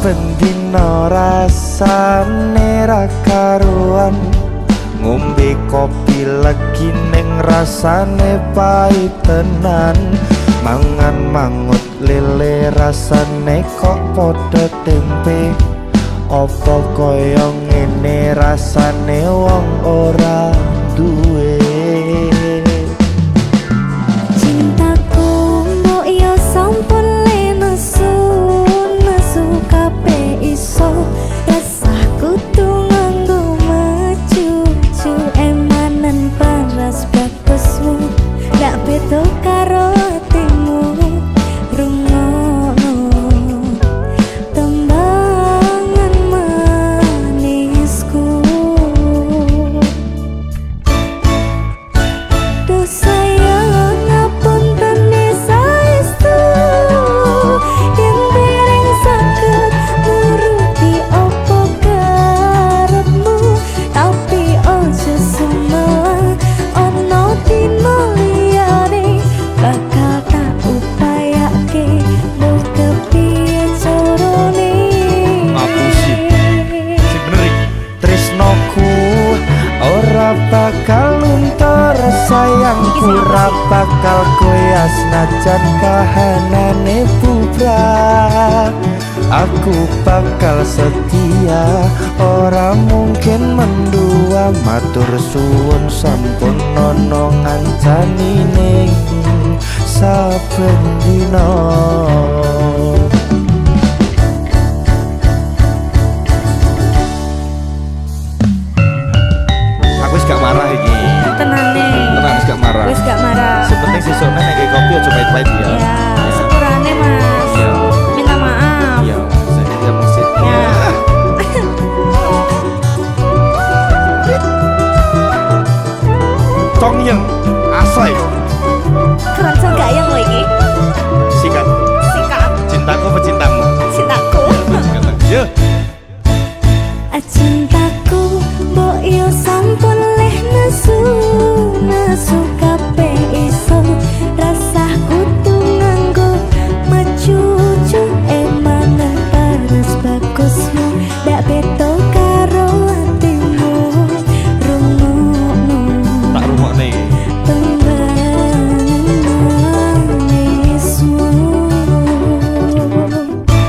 saben dina rasane ra karuan ngombe kopi legi ning rasane pahit tenan mangan mangut lele rasane kok padha tempe apa kaya ngene rasane wong ora duwe cintaku mbok yo sampun lenesu nesu kabeh iso rasaku tuh nganggo mecucu emanan paras bagusmu ndak beda karo atimu rungokno tembangan manisku duh sayang ngapunten saestu yen dereng saged nuruti apa karepmu tapi ojo sumelang ono dina liyane bakal tak upayake mbok kepiye carane ngapusi sing bener iki tresnoku ora bakal luntur sayangku ora bakal goyah senajan kahanane bubrah aku bakal setia ora mungkin mendua matur suwun sampun ana ngancani ning saben dina aku wis gak marah iki tenane tenang wis gak marah wis gak marah sepenting sesuknya nek kopi aja pahit-pahit ya ya sepurane mas iya minta maaf iya saya tidak maksud ya Tongyeng Asoy keroncong gayeng lo iki sikat sikat cintaku apa cintamu cintaku yo cintaku mbok yo sampun leh nesu nesu kabeh iso rasaku tuh nganggo mecucu emanan paras bagusmu ndak beda karo atimu rungokno tak rungokne tembangan manismu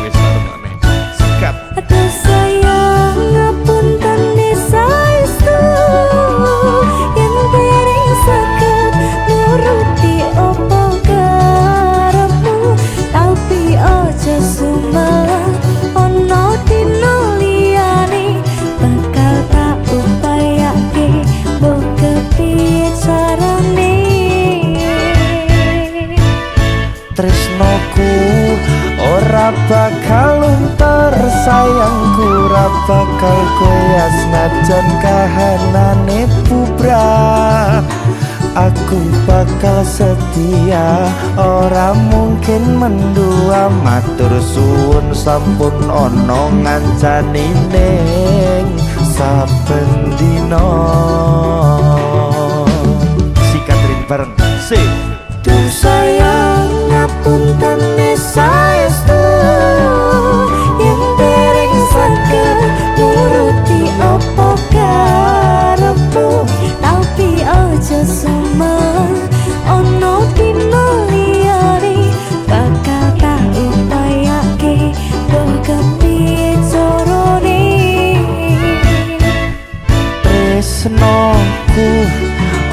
wis tak rungokne sikat aduh sayang ngapunten saestu yen dereng saged nuruti apa karepmu tapi aja sumelang ono dina liyane bakal tak upayake mbok kepiye carane tresnoku ora bakal luntur sayangku ora bakal goyah senajan kahanane bubrah aku bakal setia ora mungkin mendua matur suwun sampun ana ngancani ning saben dina sikatrin bareng sik duh sayang ngapunten saestu yen dereng saged nuruti apa karepmu tapi aja sumelang ono dina liyane bakal tak upayake mbok kepiye carane tresnoku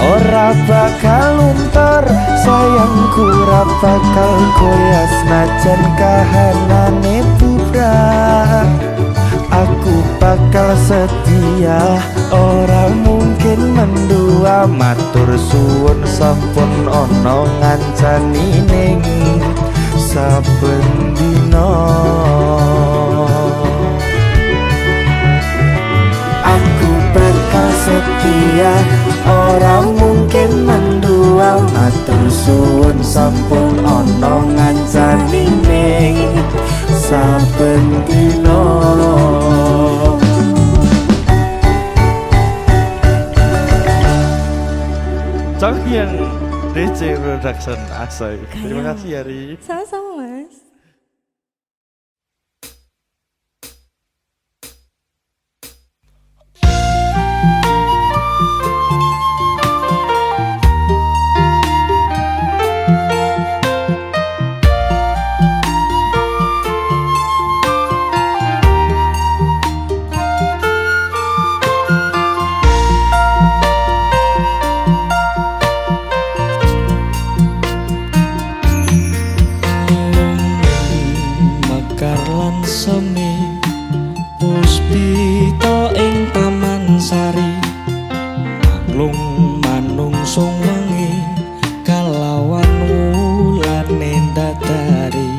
ora bakal luntur sayangku ora bakal goyah senajan kahanane bubrah aku bakal setia ora mungkin mendua matur suwun sampun ana ngancani ning saben dina aku bakal setia ora mungkin mendua matur suwun sampun ana ngancani ning saben dina Tongyeng DJ Production Asoy. Terima kasih Yari. sama-sama mas. semi puspita ing taman sari manglung manungsung wengi kalawan wulane ndatari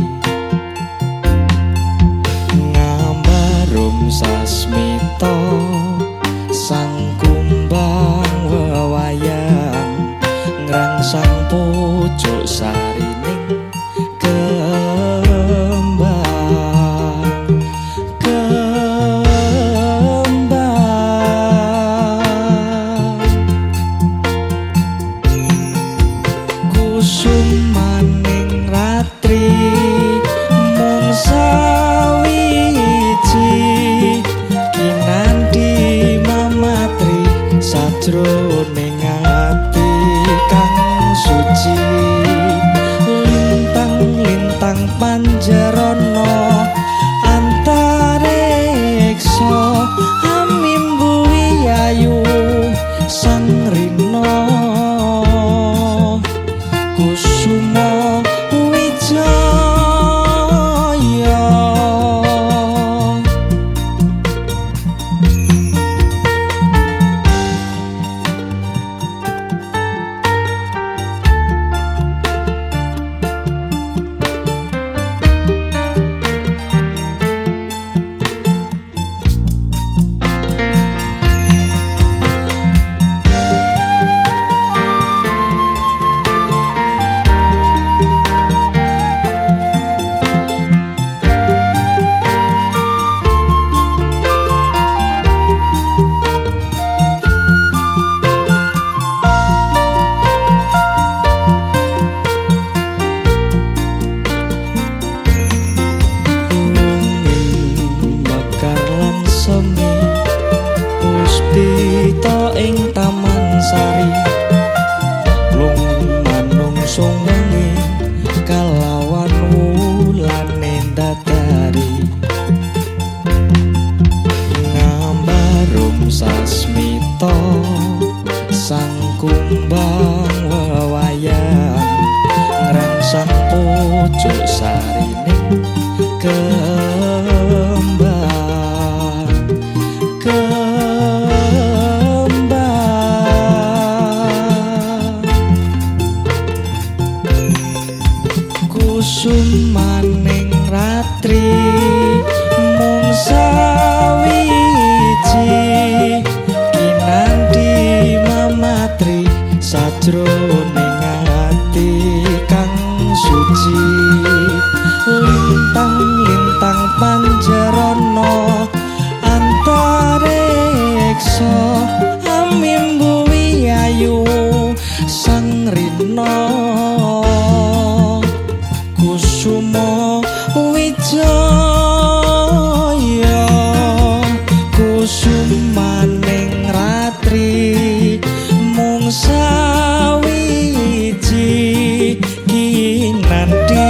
ngambarum sasmita sang kumbang wewayan ngrangsang pucuk sarining kusumaning ratri mung sawiji kinanti mamatri sajroning ati kang suci lintang-lintang panjarana antariksa amimbuhi ayu sang rina kusuma wijaya puspita ing taman sari lung manungsung wengi kalawan wulane ndatari ngambarum sasmita sang kumbang wewayan ngrangsang pucuk sarining kusumaning ratri mung sawiji kinanti mamatri sajroning ati kang suci lintang-lintang panjarana antariksa amimbuhi ayu sang rina kusuma wijaya kusumaning ratri mung sawiji kinanti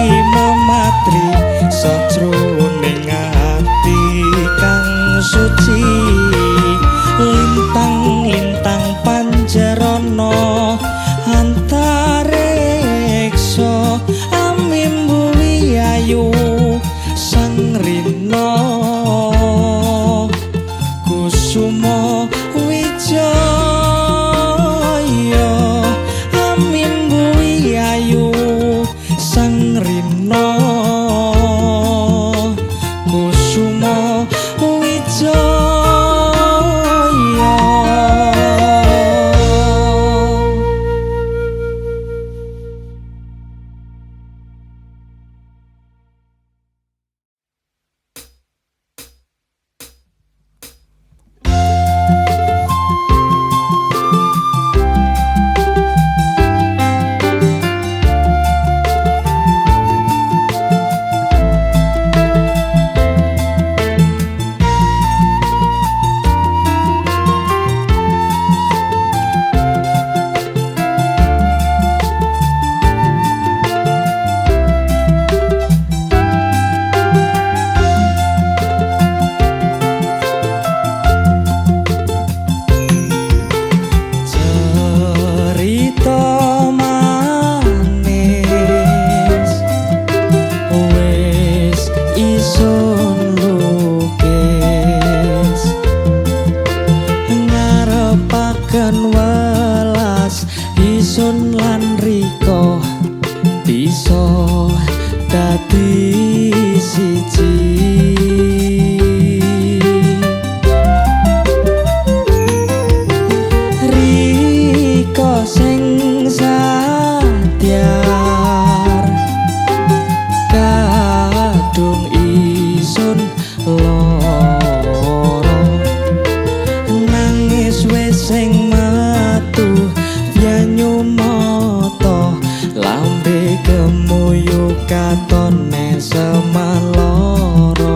gemuyu katone semaloro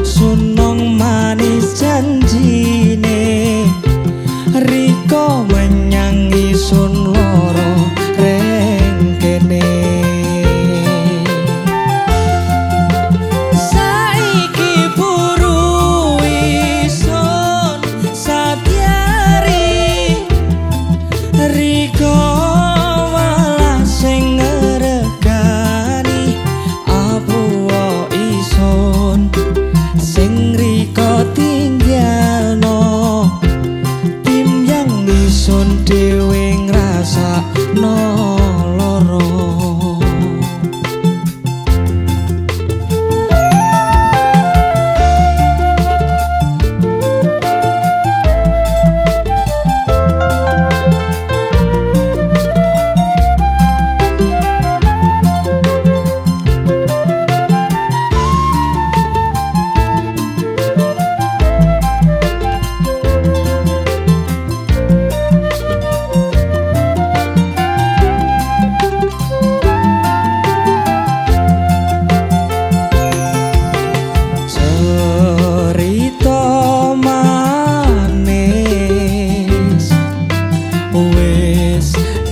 sunong manis janjine riko menyang isun loro rengkene saiki buru isun satyari riko malah sing ngregani apuo isun sing riko tinggalno tim yang isun dhewe ngrasakno loro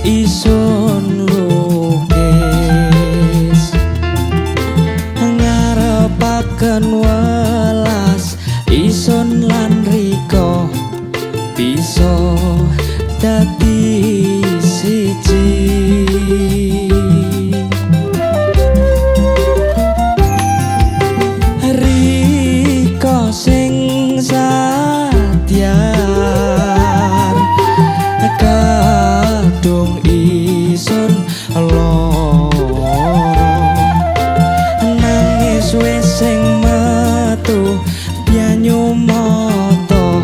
isun lukis ngarepaken welas isun lan riko bisa dadi siji riko sing satyar kadung isun loro nangis wis sing metu banyu mata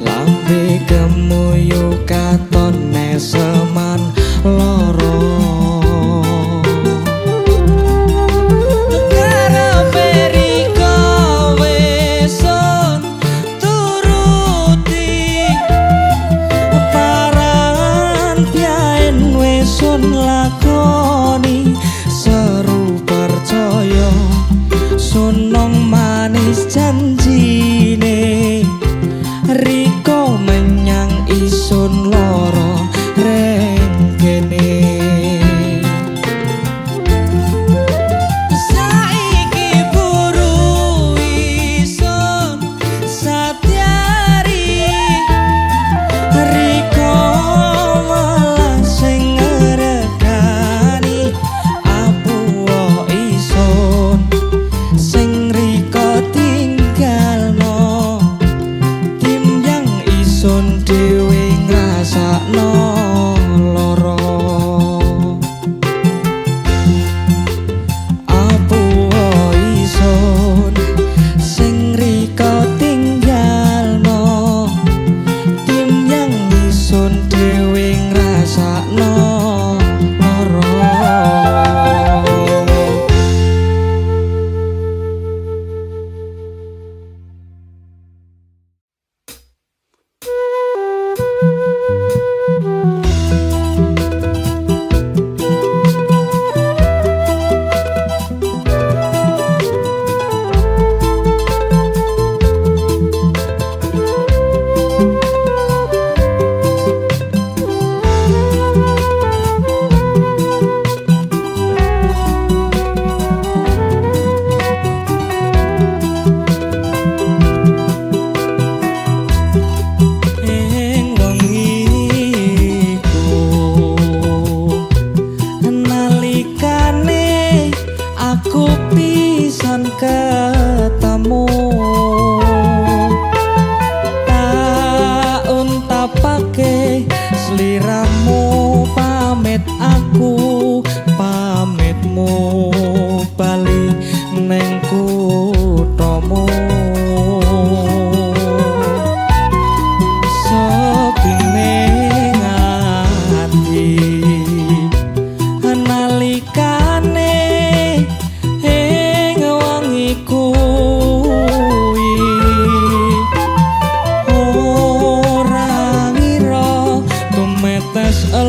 lambe gemuyu katone seman loro sun lakoni seru percaya sunong manis janjine riko menyang isun loro rengkene saiki buru isun satyari riko malah sing sing riko tinggalno tim yang isun dhewe ngrasakno loro apuo isun sing riko tinggalno tim yang isun dhewe ngrasakno loro ketemu tak untapake sliramu pamit aku pamitmu bali neng kuthamu sepine ati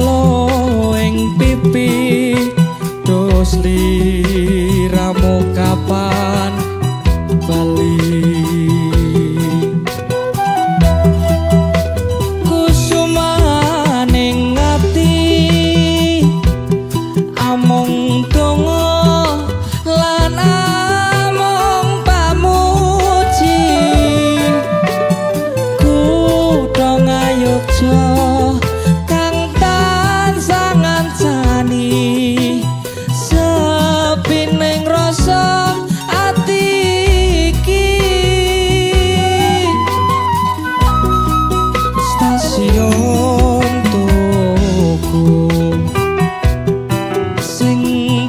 elo ing pipi dos liramu kapan bali kusumaning ati among donga lan among pamuji kutha ngayogja kang tansah ngancani sepining rasa ati iki stasiun tuku sing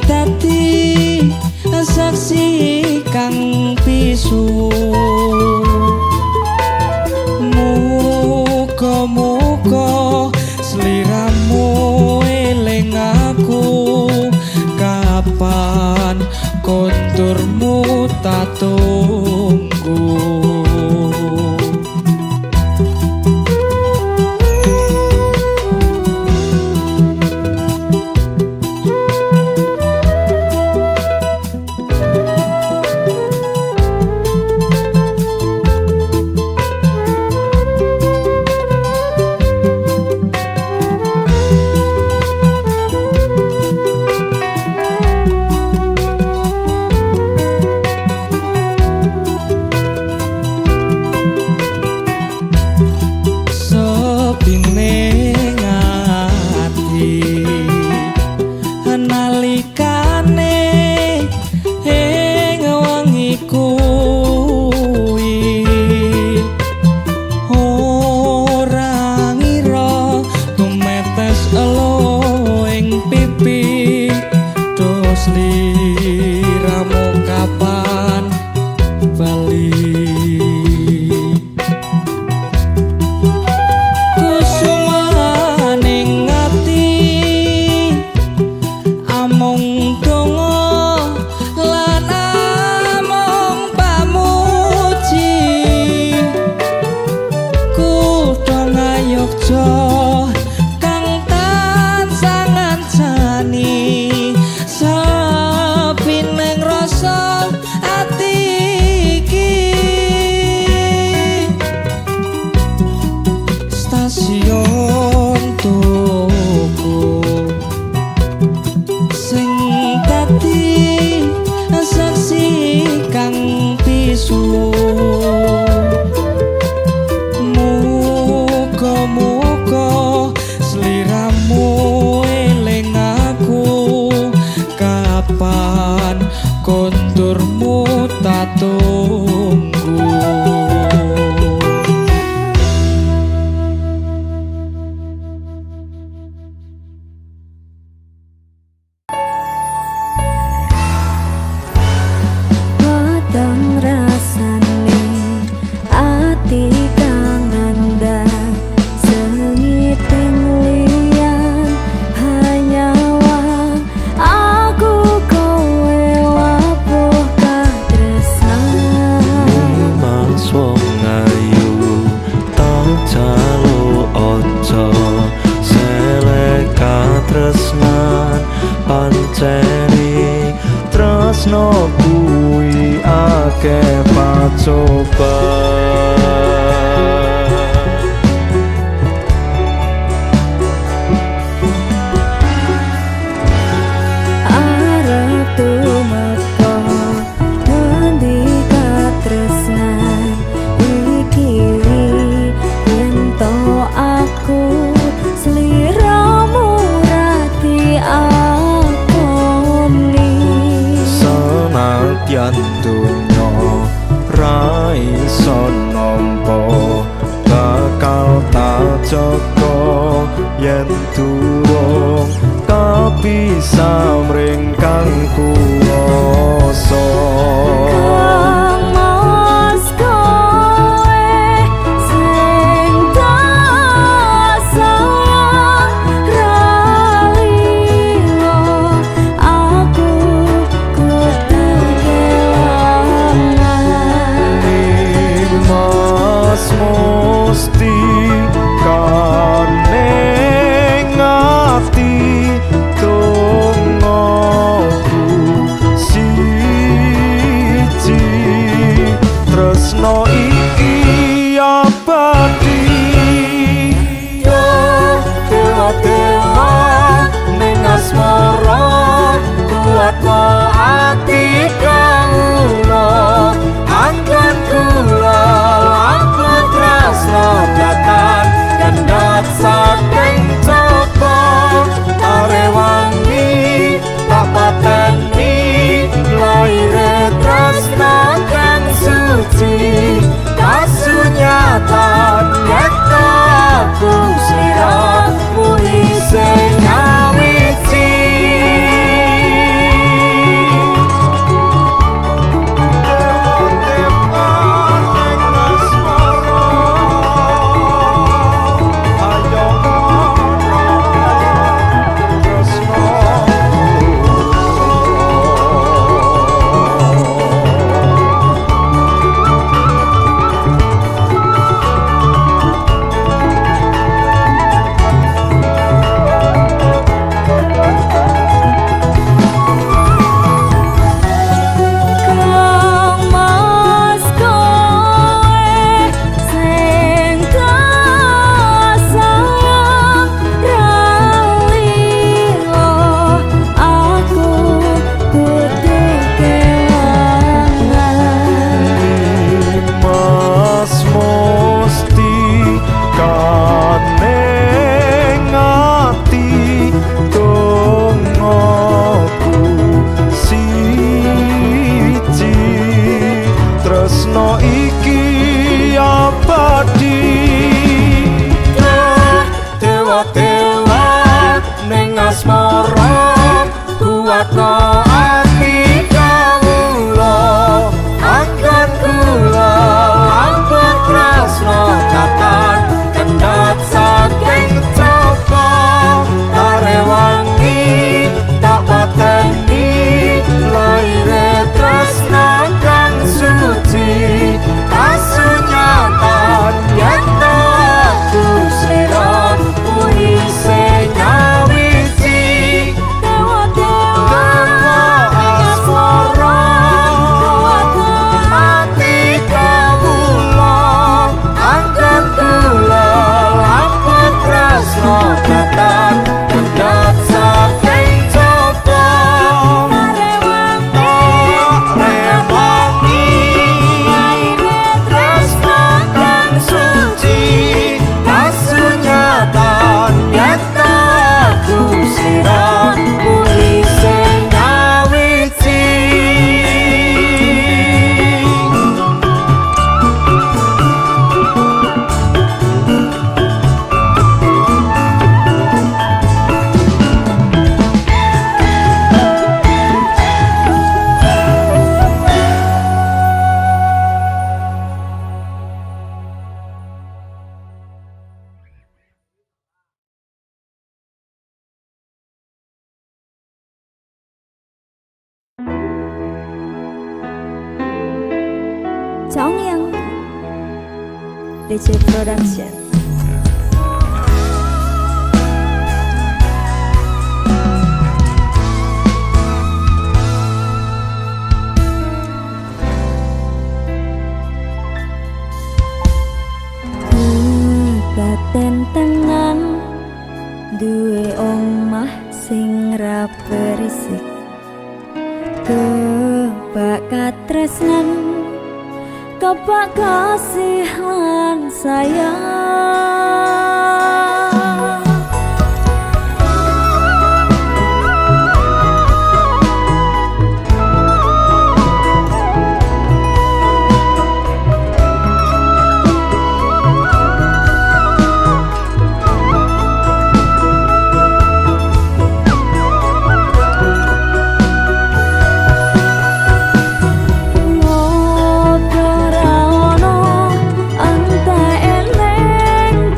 dadi saksi kang pisu muga-muga sliramu eling aku kapan konturmu tak tunggu. Sepining ati nalikane ing wengi kuwi ora ngira tumetes elo ing pipi dos liramu kapan bali kusumaning ati among donga lan among pamuji kutha ngayogja kang tansah ngancani sepining rasa ati iki stasiun tuku sing dadi saksi kang pisu muga-muga sliramu eling aku kapan konturmu tak tunggu. Padang rasane ati kang ngandang sengiting liyan hanyawan aku kowe lapuh katresnan Mas wong ayu tak jaluk ojo selek katresnan panceni tresno kuwi akeh pacoban arep tumeka ngendi katresnan iki yen to aku sliramu rati akoni senadyan donya ra iso nampa bakal tak jaga yen durung kapisah mring kang kuwasa Kang Mas kowe sing tak sayang ralilo aku kudu kelangan Mas musti kaneng slira muli sing ngawiti. 정영 DJ Production. Baten tengan duwe omah sing ra berisik, kebak katresnan kebak kasih lan sayang. Ngobrol ra ono anta eleng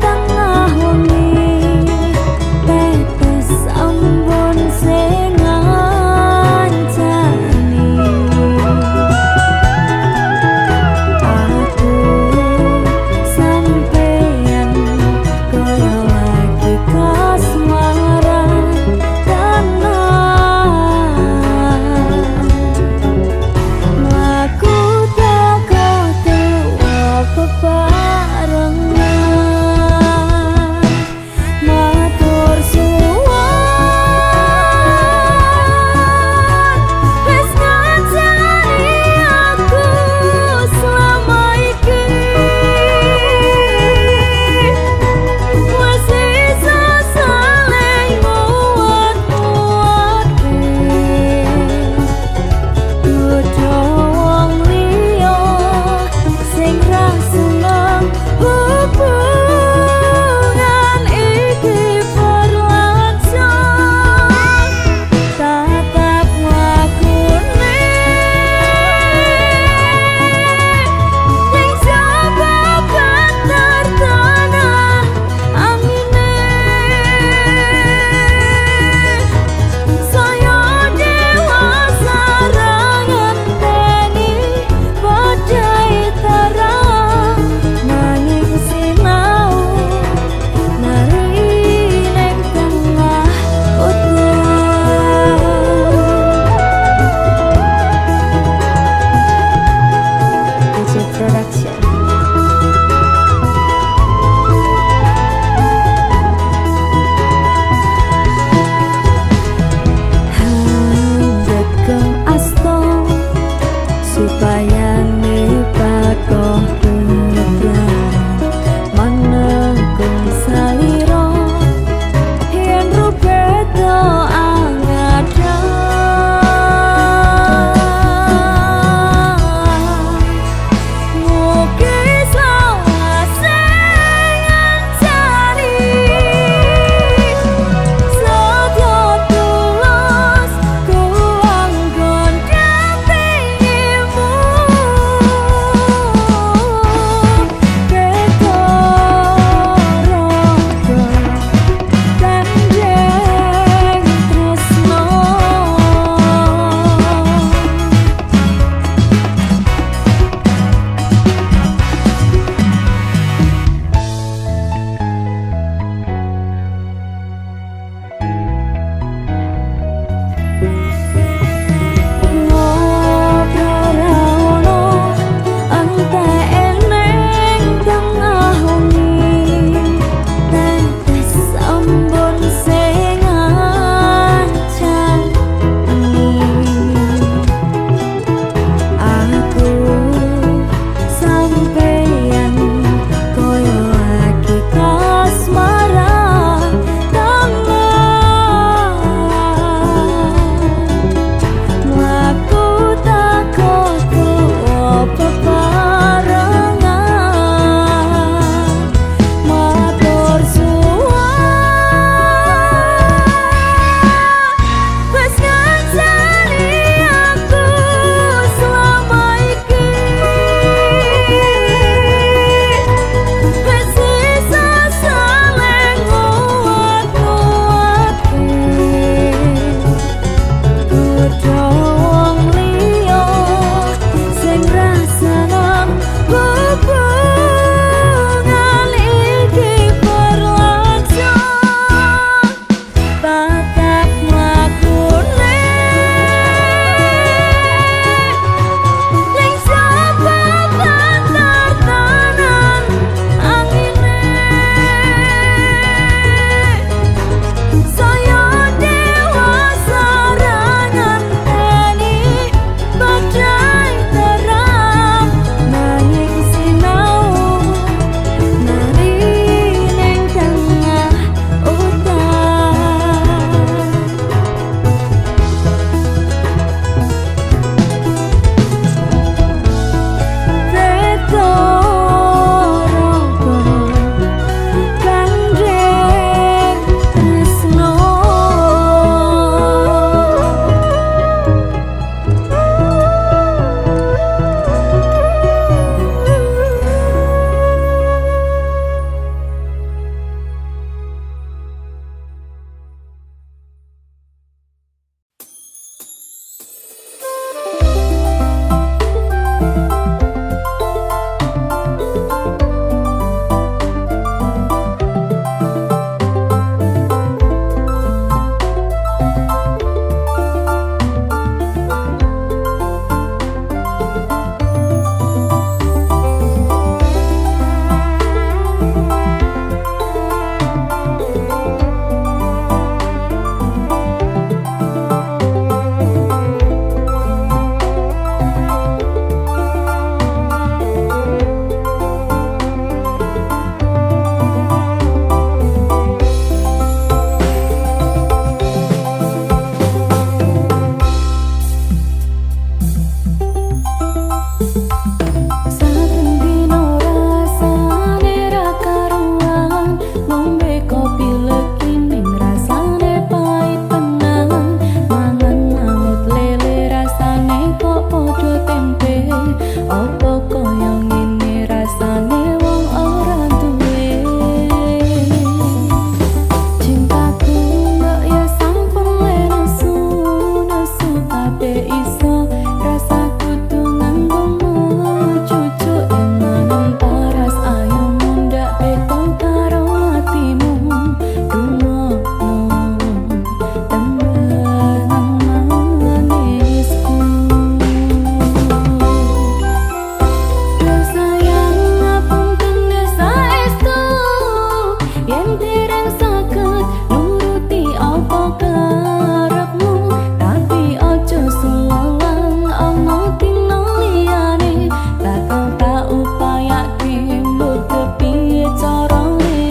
karepmu tapi ojo sulang ono dino liyane bakal tak upayake mbok kepiye carane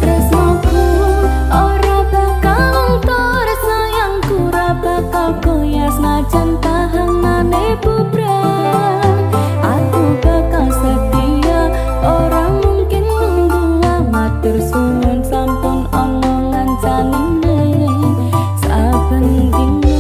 tresnoku ora bakal luntur sayangku ora bakal goyah senajan tahanane bubrah aku bakal setia orang mungkin nunggu matur suwun sampun ana ngancanine saben dino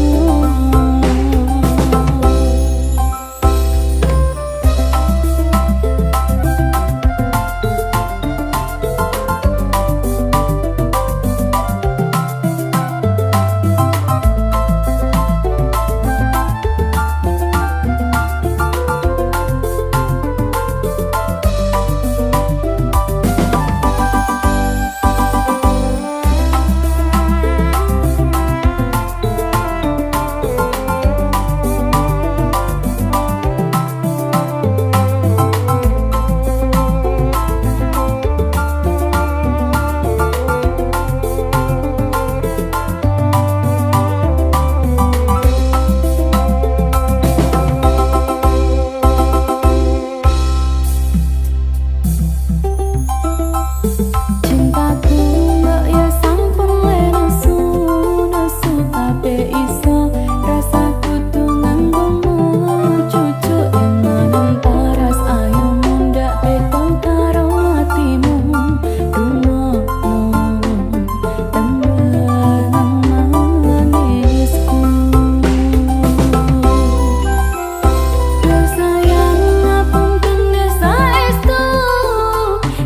cintaku mbok ya sampun lenesu nesu kabeh iso rasa kudu nganggomu cucuk emanem paras ayo mundak betong karo atimu rumono tembelan manisku sayang ngapun kene saestu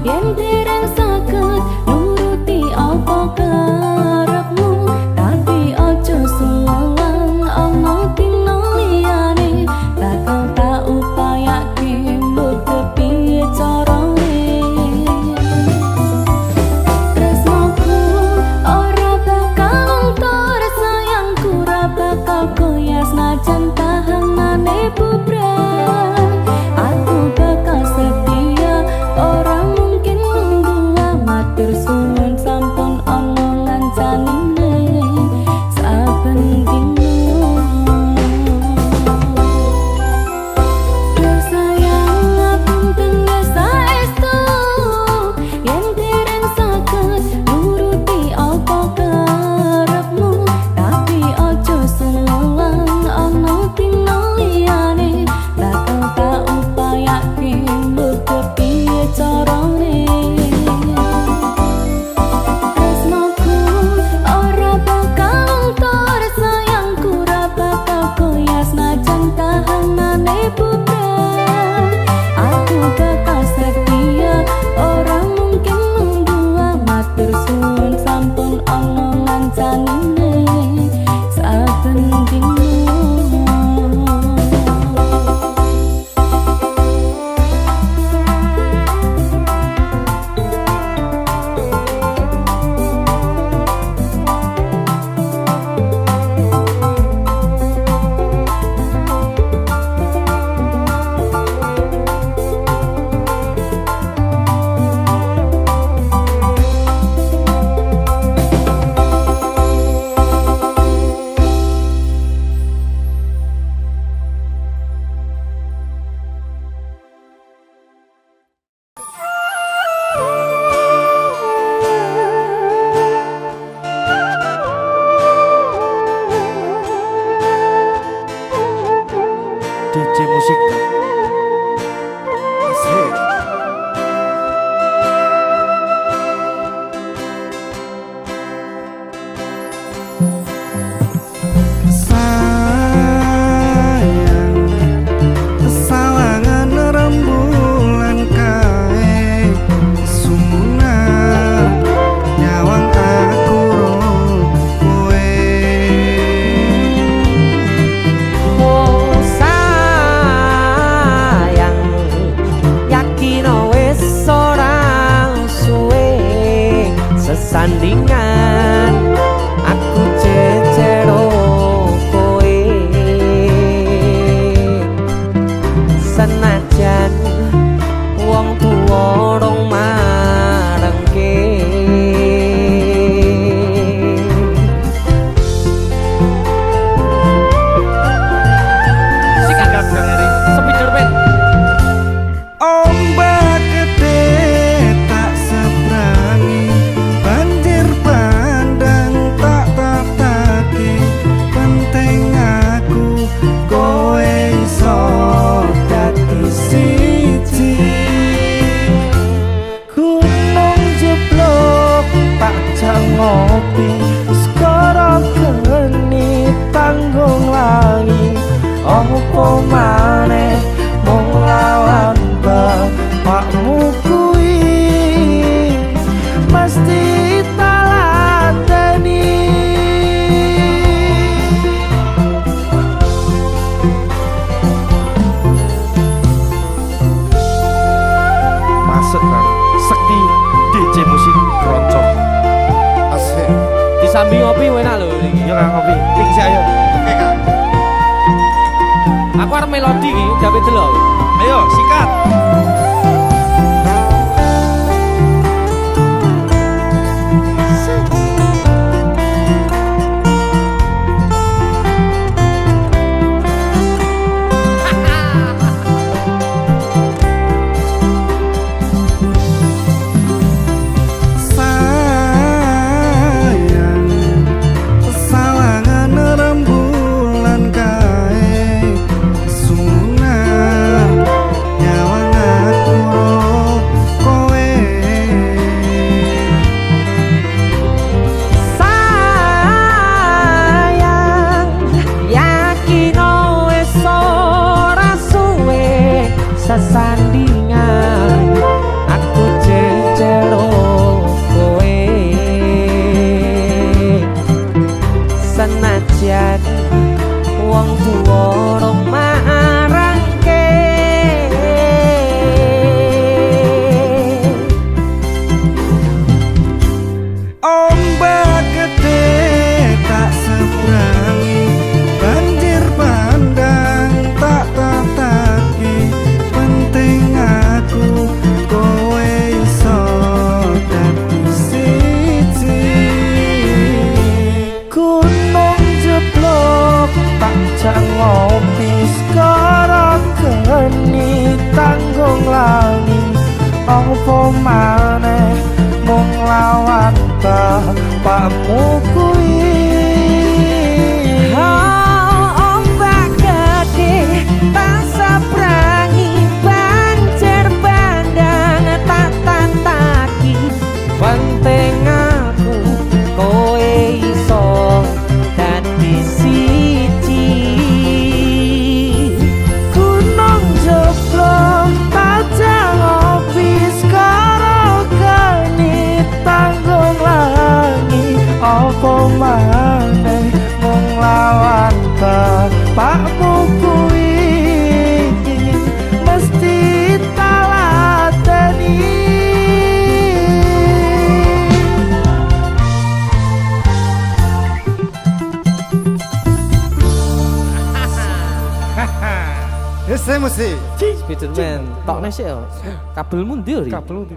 yen dereng saged nuruti apa karepmu tapi ojo sulang ono dino liyane bakal tak upayake mbok kepiye carane tresnoku ora bakal luntur sayangku ora bakal goyah senajan tahanane bubrah aku bakal setia orang mungkin nunggu matur suwun sampun ana ngancanine saben dino sayang ngapun kene saestu yen dereng saged nuruti apa karepmu tapi ojo sulang ono dino liyane bakal tak upayake mbok kepiye carane tresnoku ora bakal luntur sayangku ora bakal goyah senajan tahanane bubrah aku bakal setia orang mungkin nunggu matur suwun sampun ana ngancanine saben dino DJ musik asik. Sayang sawangan rembulan kae sumunan nyawang aku ro kowe sandingan aku cecero kowe senajan wong tuwa rong marengke ngopi sekarang geni tanggung lagi opo maneh mung lawan bapakmu kuwi mesti talateni Masuk kan Sekti DJ musik keroncong. Asik. disambi ngopi enak lho iki. Yo Kang Kopi, ping sik ayo. Oke Kang. Aku arep melodi iki gawe delok. Ayo sikat. Sesandingan aku jejero kowe senajan wong tuwa rong marangke Ombak gede tak seberangi, banjir bandang tak tataki. Penting aku kowe iso dadi siji. gunung jeblok tak jang ngopi sekarang geni tanggung lagi opo maneh mung lawan bapakmu kuwi ombak gede tak sabrangi banjir bandang tak tantaki penting aku kowe iso dadi siji gunung jeblok tak jang ngopi sekarang geni tanggung lagi opo maneh mung lawan bapakmu kuwi mesti talateni Wis mesti. Spiderman tok nesik yo kabelmu ndi yo Kabel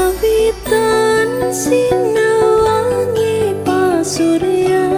Kawitan sinawangi pasuryan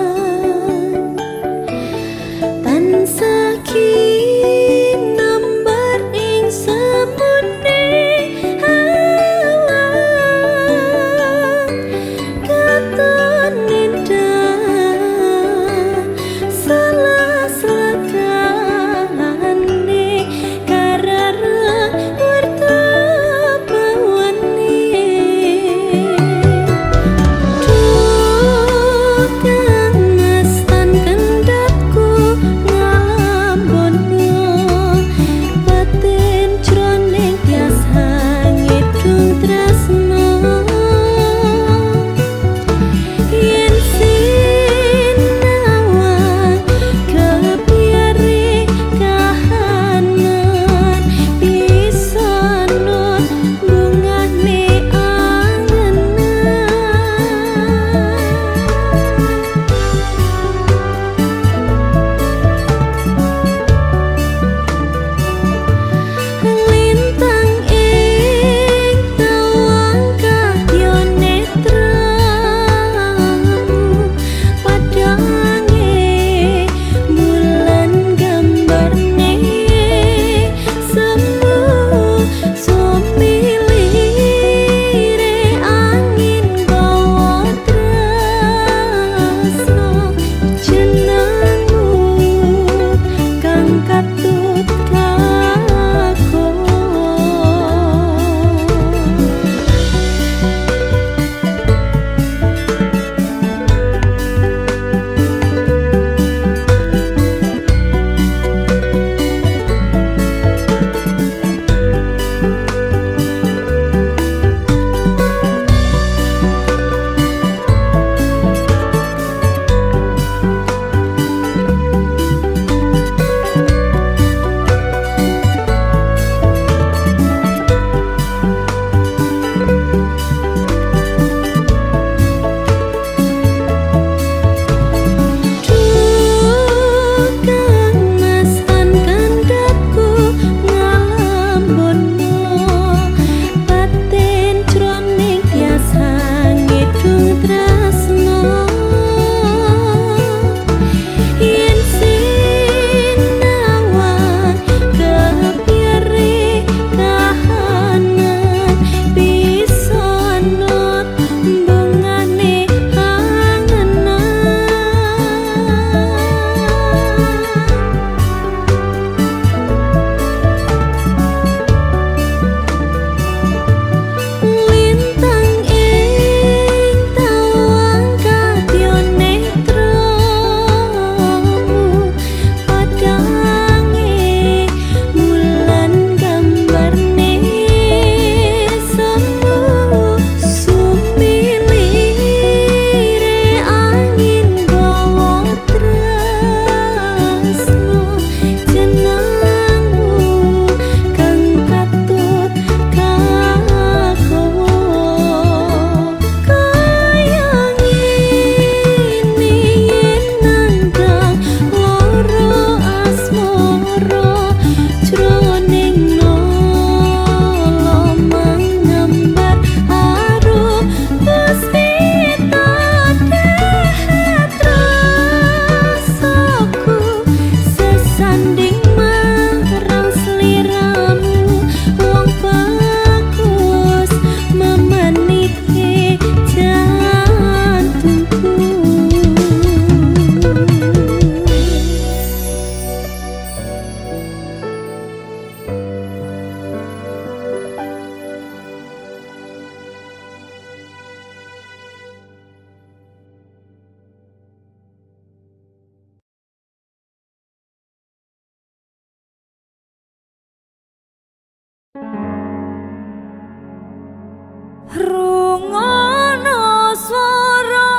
Rungono swara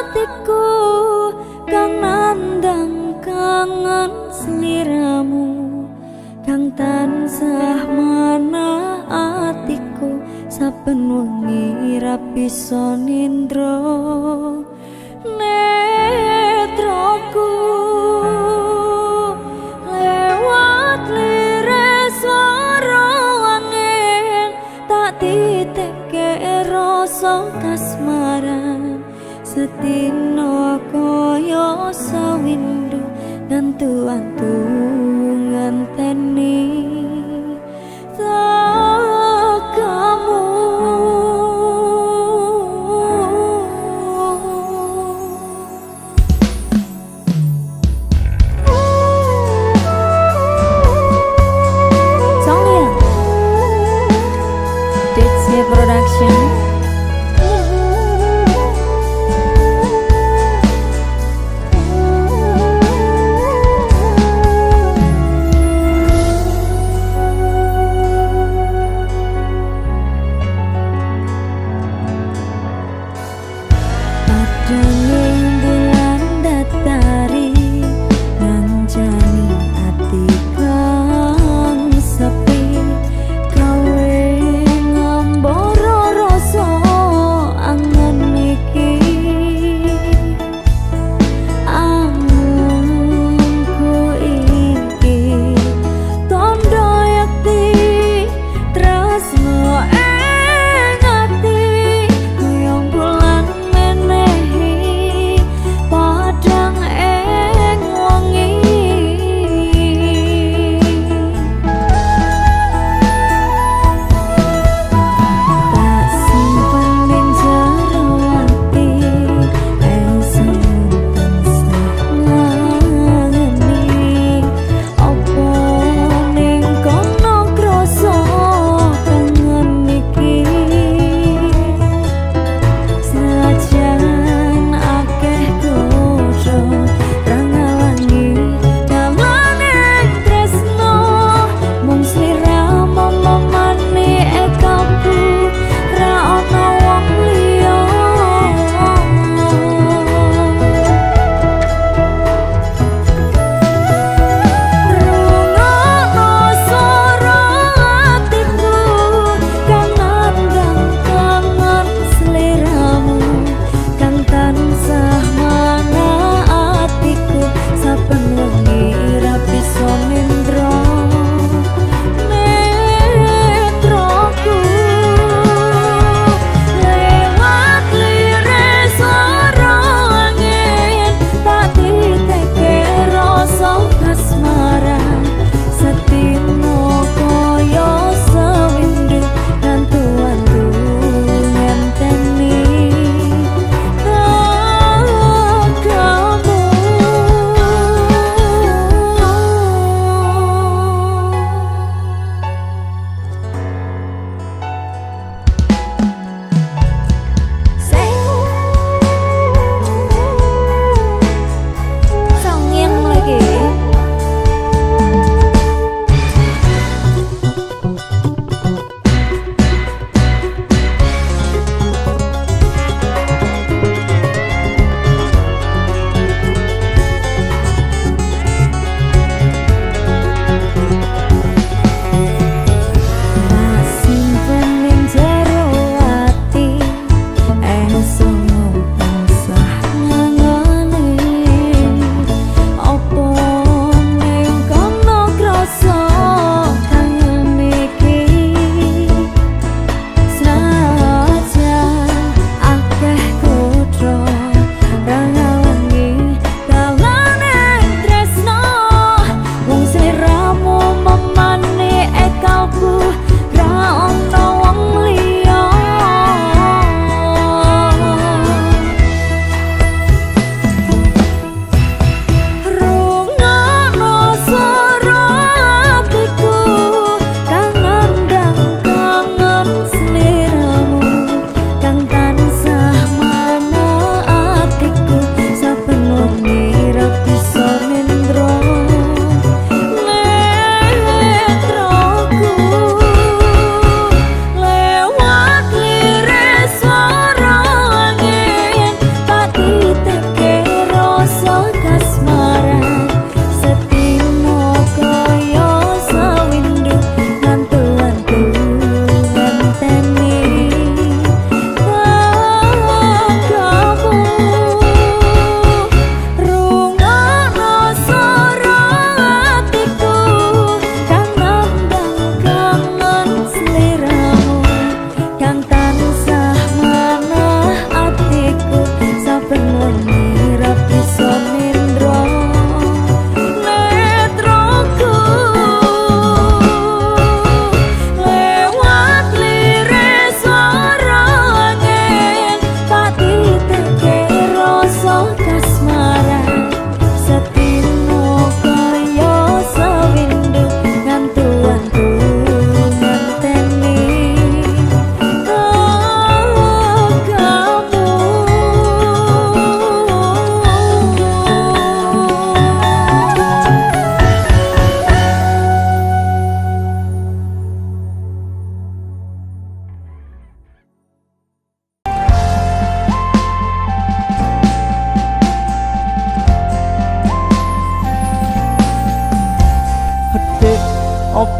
atiku kang nandang kangen sliramu kang tansah mana atiku saben wengi ra bisa nindra netraku lewat liris swara angin tak titipke rasa kasmaran setino kaya sawindu ngantu-antu nganteni kamu. Songnya DC Production.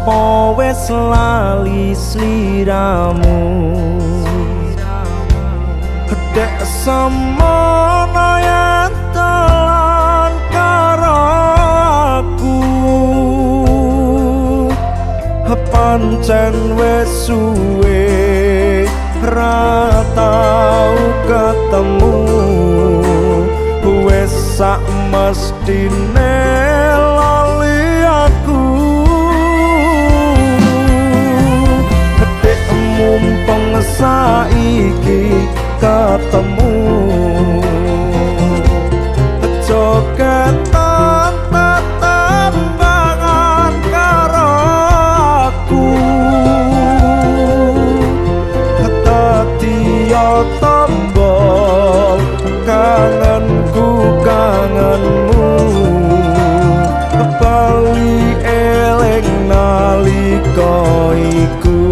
Opo wis lali sliramu Dek semono yen telan karo aku Pancen wis suwe ra tau ketemu Wis sak mestine lali aku Dek mumpung saiki ketemu jogetan tetembangan karo aku dadiya tombol kangenku kangenmu bali eling nalika iku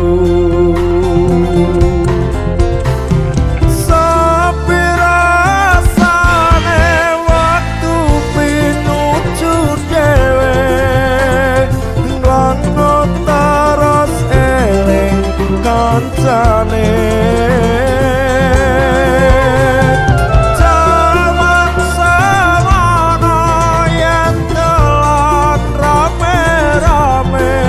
kancane jaman semono yen telan rame-rame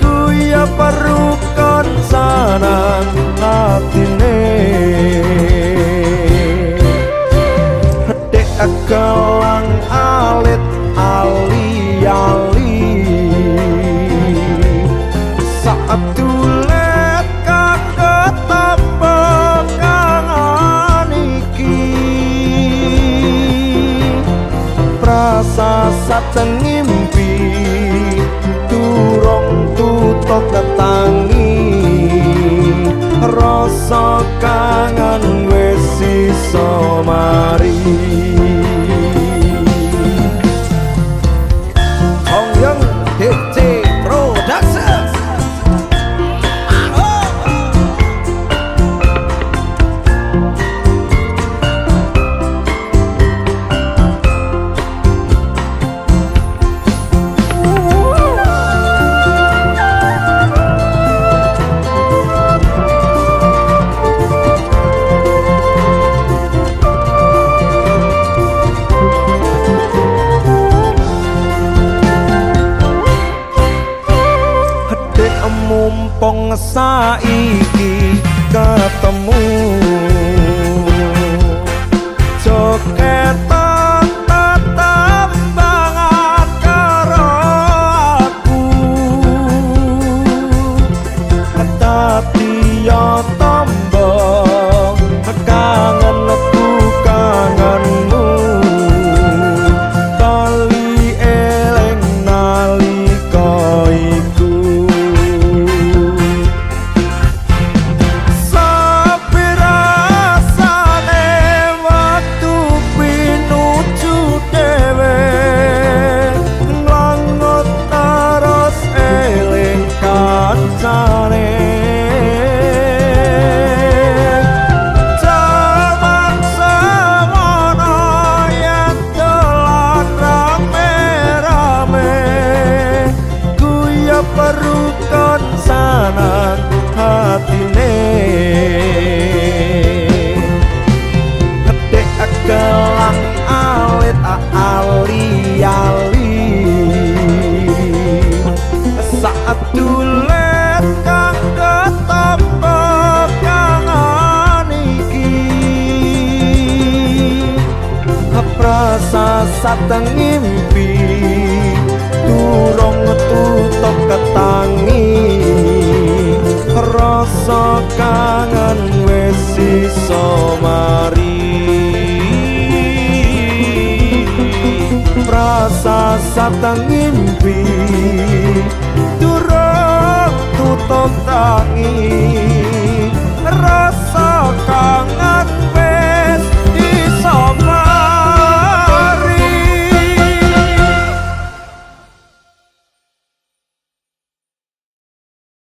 ku ya perlu konsanan hatine dek kelang alit ali-ali saat tulet kang ketambah kangen iki prasasat ngimpi durung tutuk ketangi rasa kangen wis iso mari Hongyong DC Production mumpung saiki ketemu jogetan tetembangan karo aku dadiya tombol kangenku kangenmu bali eling nalika iku perlukan sanan hatine dek kelang alit ali-ali saat tulet kang ketambah kangen iki prasasat ngimpi durung tutuk ketangi rasa kangen wis iso mari prasasat ngimpi durung tutuk tangi